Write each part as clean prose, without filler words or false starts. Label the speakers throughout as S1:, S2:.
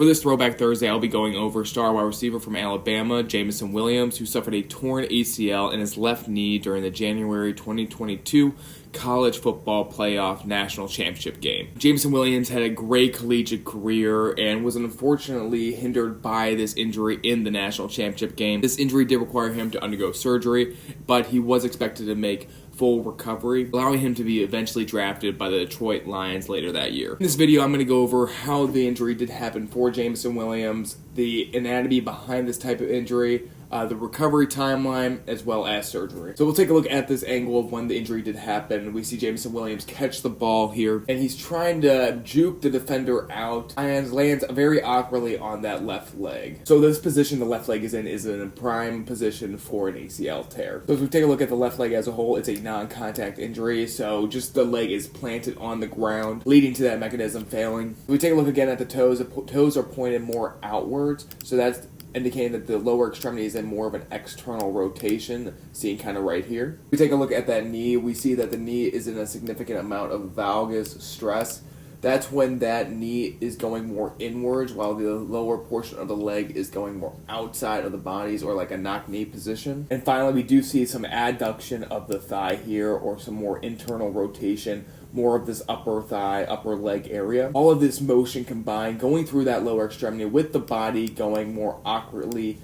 S1: For this Throwback Thursday, I'll be going over star wide receiver from Alabama, Jameson Williams, who suffered a torn ACL in his left knee during the January 2022 college football playoff national championship game. Jameson Williams had a great collegiate career and was unfortunately hindered by this injury in the national championship game. This injury did require him to undergo surgery, but he was expected to make full recovery, allowing him to be eventually drafted by the Detroit Lions later that year. In this video, I'm going to go over how the injury did happen for Jameson Williams, the anatomy behind this type of injury, the recovery timeline, as well as surgery. So we'll take a look at this angle of when the injury did happen. We see Jameson Williams catch the ball here, and he's trying to juke the defender out and lands very awkwardly on that left leg. So this position the left leg is in a prime position for an ACL tear. So if we take a look at the left leg as a whole, it's a non-contact injury, so just the leg is planted on the ground, leading to that mechanism failing. If we take a look again at the toes are pointed more outwards, so that's indicating that the lower extremity is in more of an external rotation, seen kind of right here. If we take a look at that knee, we see that the knee is in a significant amount of valgus stress. That's when that knee is going more inwards, while the lower portion of the leg is going more outside of the bodies, or like a knock knee position. And finally, we do see some adduction of the thigh here, or some more internal rotation, more of this upper thigh, upper leg area. All of this motion combined, going through that lower extremity with the body going more awkwardly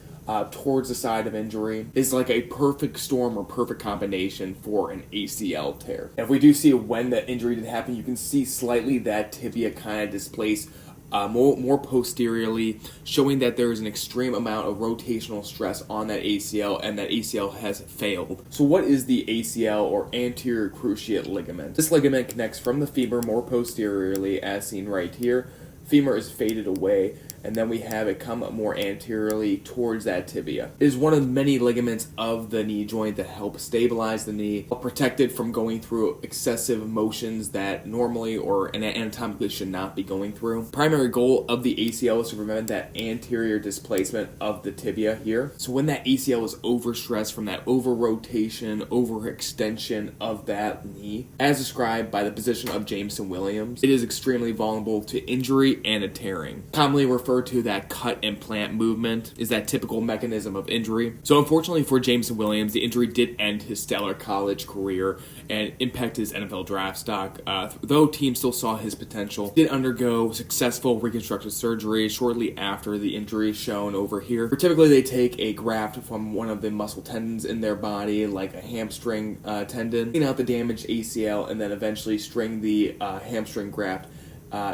S1: towards the side of injury, is like a perfect storm or perfect combination for an ACL tear. And if we do see when the injury did happen, you can see slightly that tibia kind of displaced more posteriorly, showing that there is an extreme amount of rotational stress on that ACL, and that ACL has failed. So what is the ACL, or anterior cruciate ligament? This ligament connects from the femur more posteriorly, as seen right here. Femur is faded away, and then we have it come more anteriorly towards that tibia. It is one of many ligaments of the knee joint that help stabilize the knee, protect it from going through excessive motions that normally or anatomically should not be going through. Primary goal of the ACL is to prevent that anterior displacement of the tibia here. So when that ACL is overstressed from that over-rotation, overextension of that knee, as described by the position of Jameson Williams, it is extremely vulnerable to injury and a tearing. Commonly referred to that cut and plant movement is that typical mechanism of injury. So unfortunately for Jameson Williams, the injury did end his stellar college career and impact his NFL draft stock. Though teams still saw his potential, did undergo successful reconstructive surgery shortly after the injury shown over here. Typically they take a graft from one of the muscle tendons in their body, like a hamstring tendon, clean out the damaged ACL, and then eventually string the hamstring graft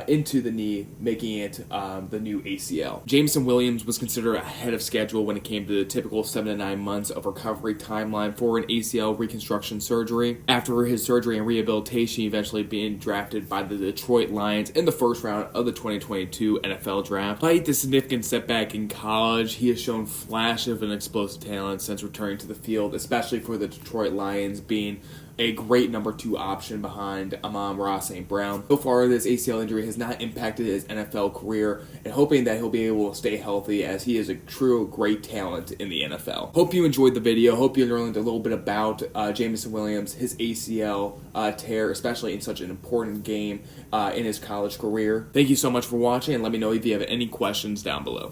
S1: into the knee, making it the new ACL. Jameson Williams was considered ahead of schedule when it came to the typical 7 to 9 months of recovery timeline for an ACL reconstruction surgery. After his surgery and rehabilitation, he eventually being drafted by the Detroit Lions in the first round of the 2022 NFL Draft. Despite the significant setback in college, he has shown flashes of an explosive talent since returning to the field, especially for the Detroit Lions, being a great number 2 option behind Amon-Ra St. Brown. So far, this ACL injury has not impacted his NFL career, and hoping that he'll be able to stay healthy, as he is a true great talent in the NFL. Hope you enjoyed the video. Hope you learned a little bit about Jameson Williams, his ACL tear, especially in such an important game in his college career. Thank you so much for watching, and let me know if you have any questions down below.